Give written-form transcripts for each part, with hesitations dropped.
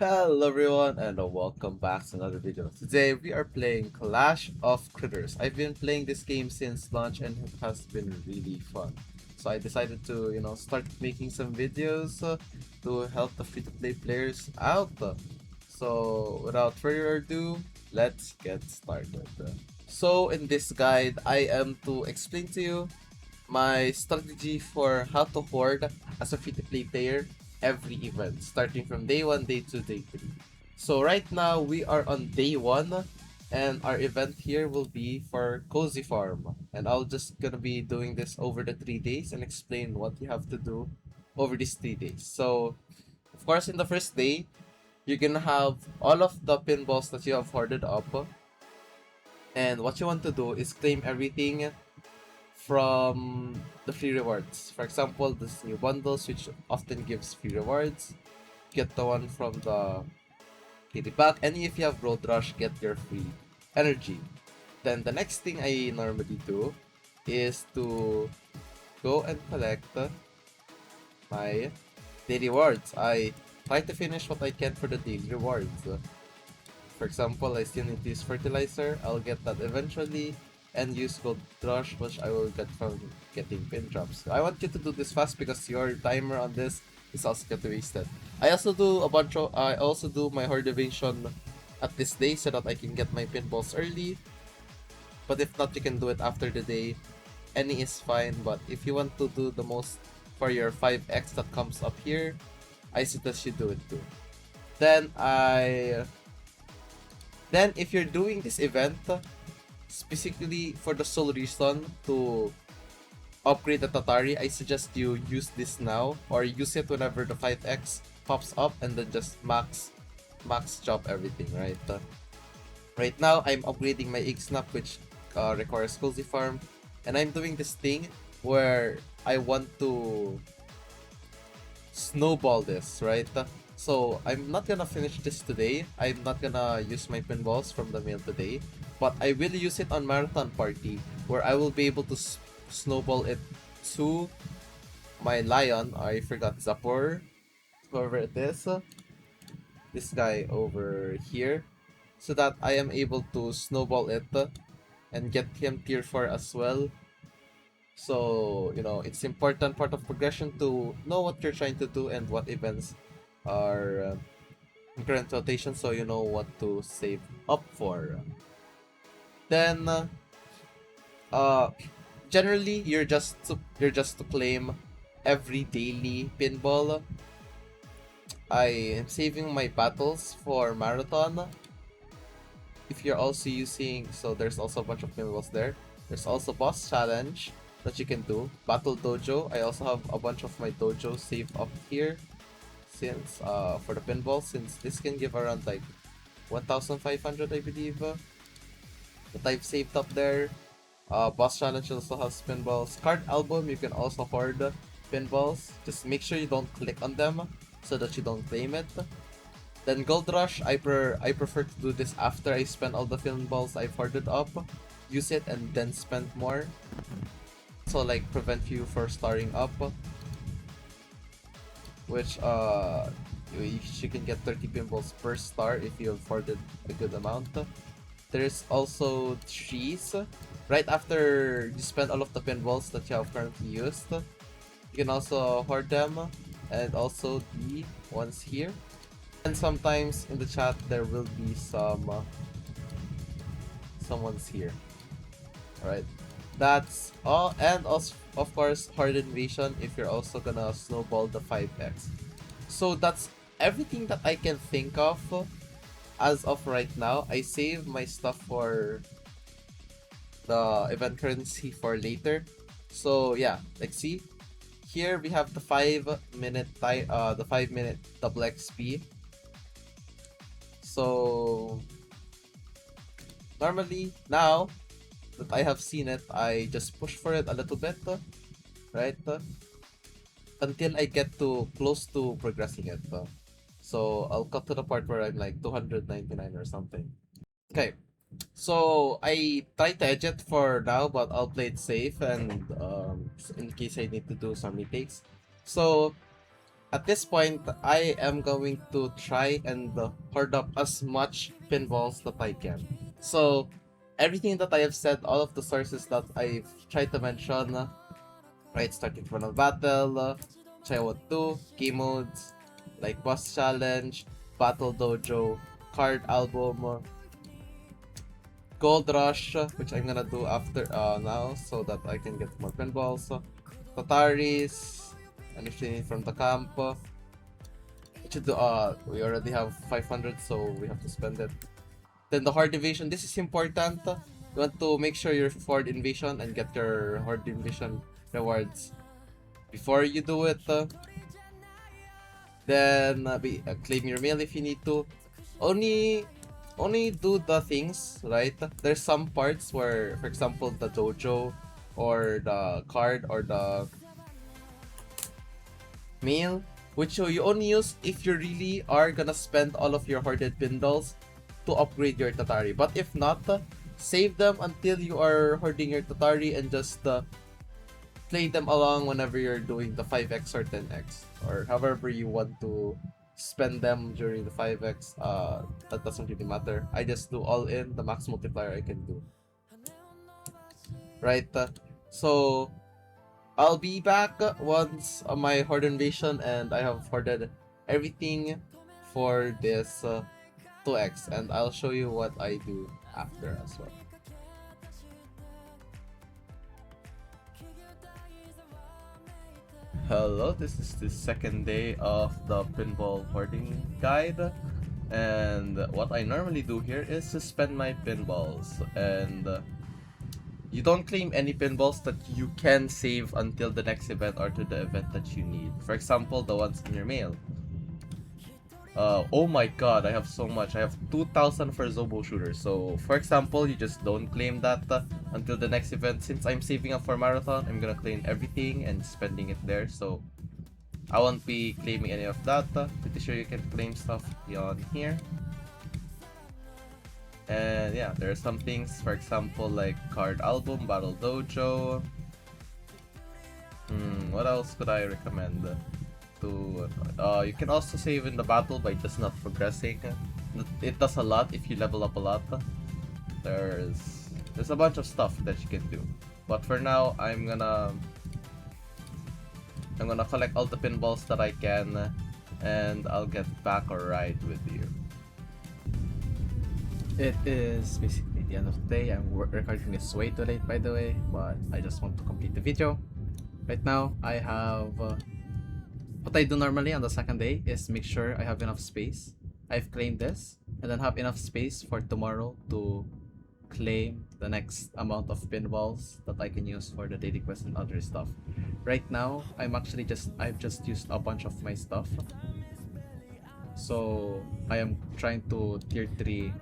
Hello everyone and welcome back to another video. Today we are playing Clash of Critters. I've been playing this game since launch and it has been really fun. So I decided to, start making some videos to help the free-to-play players out. So without further ado, let's get started. So in this guide, I am to explain to you my strategy for how to hoard as a free-to-play player every event, starting from day 1, day 2, day 3. So right now, we are on day 1, and our event here will be for Cozy Farm. And I'll just gonna be doing this over the 3 days and explain what you have to do over these 3 days. So, of course, in the first day, you're gonna have all of the pinballs that you have hoarded up. And what you want to do is claim everything from the free rewards. For example, this new bundles, which often gives free rewards. Get the one from the kitty pack, and if you have Gold Rush, get your free energy. Then the next thing I normally do is to go and collect my daily rewards. I try to finish what I can for the daily rewards. For example, I still need to use fertilizer. I'll get that eventually. And use Gold Rush, which I will get from getting pin drops. I want you to do this fast because your timer on this is also get wasted. I also do my horde evasion at this day so that I can get my pinballs early. But if not, you can do it after the day. Any is fine, but if you want to do the most for your 5x that comes up here, I suggest you do it too. Then if you're doing this event specifically for the sole reason to upgrade the Tatari, I suggest you use this now or use it whenever the 5x pops up and then just max chop everything, right? Right now, I'm upgrading my Egg Snap, which requires Cozy Farm, and I'm doing this thing where I want to snowball this, right? So I'm not gonna finish this today. I'm not gonna use my pinballs from the mail today, but I will use it on Marathon Party where I will be able to snowball it to my lion. I forgot Zapor, whoever it is, this guy over here, so that I am able to snowball it and get him tier 4 as well. So, it's important part of progression to know what you're trying to do and what events are in current rotation so you know what to save up for. Then, uh, generally, you're just to claim every daily pinball. I am saving my battles for marathon. If you're also using, so there's also a bunch of pinballs there. There's also boss challenge that you can do. Battle dojo. I also have a bunch of my dojo saved up here. Since for the pinball, since this can give around like 1,500, I believe, that I've saved up there. Boss challenge also has pinballs. Card album, you can also hoard pinballs. Just make sure you don't click on them so that you don't claim it. Then Gold Rush, I prefer to do this after I spend all the pinballs I've hoarded up. Use it and then spend more. So like prevent you for starting up. Which you can get 30 pinballs per star if you have hoarded a good amount. There's also trees. Right after you spend all of the pinballs that you have currently used, you can also hoard them, and also the ones here. And sometimes in the chat there will be someone's here. Alright. That's all, and also of course hard invasion if you're also gonna snowball the 5x. So that's everything that I can think of as of right now. I save my stuff for the event currency for later. So yeah, like see, here we have the 5-minute double XP. So normally now that I have seen it, I just push for it a little bit, right? Until I get to close to progressing it. So I'll cut to the part where I'm like 299 or something. Okay, so I try to edge it for now, but I'll play it safe and in case I need to do some retakes. So At this point, I am going to try and hoard up as much pinballs that I can. So, everything that I have said, all of the sources that I've tried to mention, right, starting from a battle, Chaiwa 2, game modes, like boss challenge, battle dojo, card album, gold rush, which I'm gonna do after now so that I can get more pinballs, Tataris, and if you need from the camp, we should do, we already have 500, so we have to spend it. Then the Horde Invasion, this is important. You want to make sure your Horde Invasion and get your Horde Invasion rewards before you do it. Then claim your mail if you need to. Only do the things, right? There's some parts where, for example, the dojo or the card or the mail, which you only use if you really are gonna spend all of your hoarded pinballs to upgrade your Tatari. But if not, save them until you are hoarding your Tatari and just play them along whenever you're doing the 5x or 10x, or however you want to spend them during the 5x. That doesn't really matter. I just do all in the max multiplier I can do. Right? So I'll be back once my Horde Invasion and I have hoarded everything for this 2x, and I'll show you what I do after as well. Hello, this is the second day of the pinball hoarding guide, and what I normally do here is to spend my pinballs, and you don't claim any pinballs that you can save until the next event or to the event that you need. For example, the ones in your mail. Oh my god, I have so much. I have 2,000 for Zobo Shooter. So, for example, you just don't claim that until the next event. Since I'm saving up for Marathon, I'm gonna claim everything and spending it there. So, I won't be claiming any of that. Pretty sure you can claim stuff beyond here. And yeah, there are some things, for example, like Card Album, Battle Dojo. What else could I recommend? You can also save in the battle by just not progressing. It does a lot if you level up a lot. There's a bunch of stuff that you can do. But for now, I'm gonna collect all the pinballs that I can, and I'll get back alright with you. It is basically the end of the day. I'm recording this way too late, by the way, but I just want to complete the video. Right now, I have what I do normally on the second day is make sure I have enough space. I've claimed this, and then have enough space for tomorrow to claim the next amount of pinballs that I can use for the daily quest and other stuff. Right now, I've just used a bunch of my stuff. So I am trying to tier 3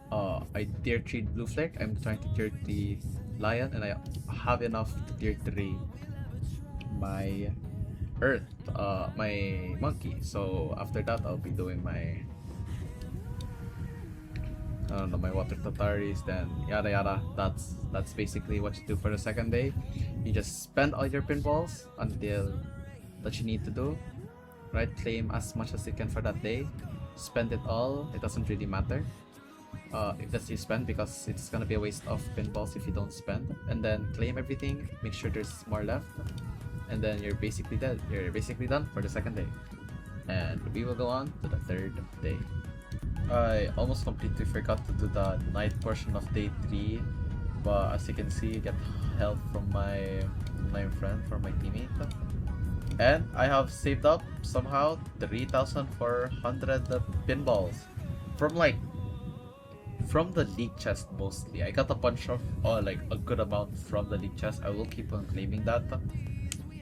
I tier 3 blue flake. I'm trying to tier 3 lion, and I have enough to tier 3 my earth, my monkey. So after that, I'll be doing my my water tataris, then yada yada. That's basically what you do for the second day. You just spend all your pinballs until that you need to do, right? Claim as much as you can for that day. Spend it all. It doesn't really matter if that's you spend, because it's gonna be a waste of pinballs if you don't spend. And then claim everything. Make sure there's more left, and then you're basically dead. You're basically done for the second day, and we will go on to the third day. I almost completely forgot to do the night portion of day 3, but as you can see, you get help from my friend, from my teammate, and I have saved up somehow 3,400 pinballs from the league chest mostly. I got a bunch of like a good amount from the league chest. I will keep on claiming that.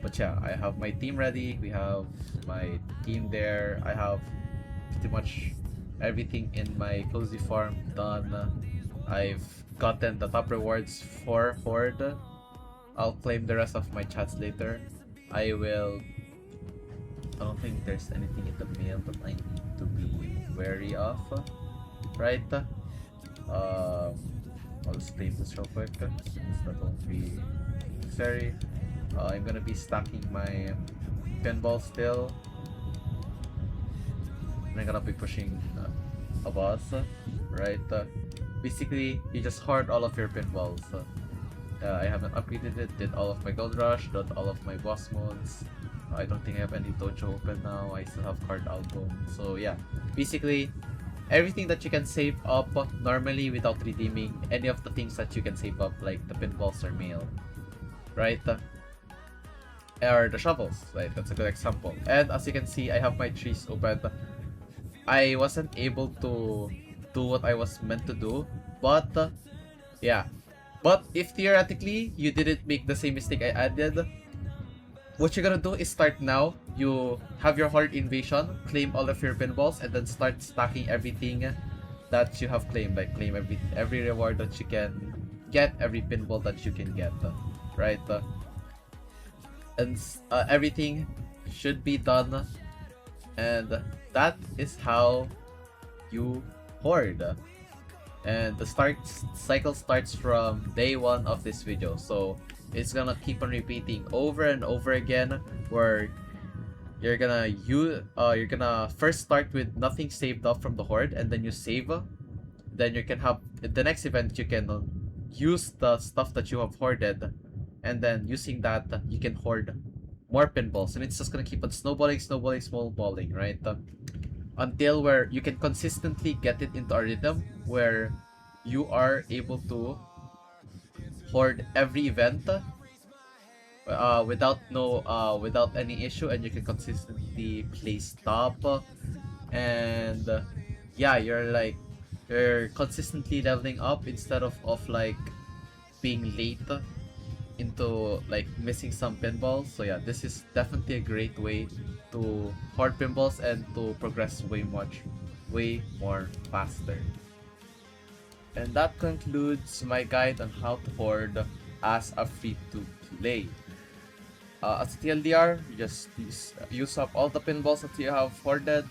But yeah, I have my team ready. We have my team there. I have pretty much everything in my cozy farm done. I've gotten the top rewards for Hoard. I'll claim the rest of my chats later. I don't think there's anything in the mail that I need to be wary of, right? I'll just claim this real quick since that won't be necessary. I'm gonna be stacking my pinball still. And I'm gonna be pushing a boss, right? Basically, you just hoard all of your pinballs. I haven't upgraded it, did all of my gold rush, did all of my boss modes. I don't think I have any dojo open now. I still have card album. So yeah, basically everything that you can save up normally without redeeming any of the things that you can save up, like the pinballs or mail, right? Or the shovels, right? That's a good example. And as you can see, I have my trees open. I wasn't able to do what I was meant to do, but yeah. But if theoretically you didn't make the same mistake I did, what you're gonna do is start now. You have your Hoard invasion, claim all of your pinballs, and then start stacking everything that you have claimed. Like claim every reward that you can get, every pinball that you can get, right? And everything should be done, and that is how you hoard. And the cycle starts from day 1 of this video, so it's gonna keep on repeating over and over again, where you're gonna first start with nothing saved up from the hoard, and then you save. Then you can have the next event, you can use the stuff that you have hoarded, and then using that you can hoard more pinballs, and it's just gonna keep on snowballing, right? Until where you can consistently get it into a rhythm where you are able to hoard every event without any issue, and you can consistently play stop, and yeah, you're consistently leveling up instead of like being late into like missing some pinballs. So yeah, this is definitely a great way to hoard pinballs and to progress way more faster. And that concludes my guide on how to hoard as a free-to-play. As a TLDR, you just use up all the pinballs that you have hoarded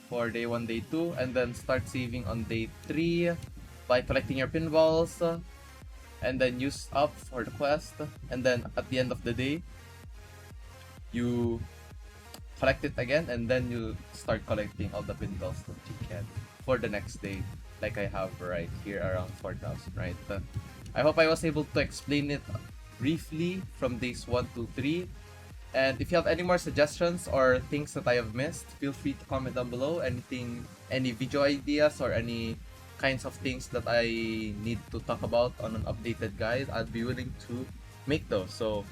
for day 1, day 2, and then start saving on day 3 by collecting your pinballs, and then use up for the quest, and then at the end of the day, you collect it again, and then you start collecting all the pinballs that you can for the next day, like I have right here around 4,000, right? I hope I was able to explain it briefly from days 1 to 3. And if you have any more suggestions or things that I have missed, feel free to comment down below. Any video ideas or any kinds of things that I need to talk about on an updated guide, I'd be willing to make those. So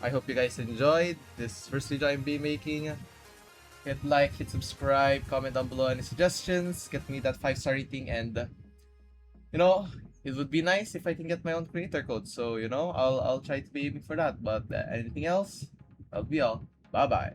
I hope you guys enjoyed this first video I'm be making. Hit like, hit subscribe, comment down below any suggestions, get me that 5-star rating, and it would be nice if I can get my own creator code. So I'll try to be aiming for that. But anything else, that'll be all. Bye bye.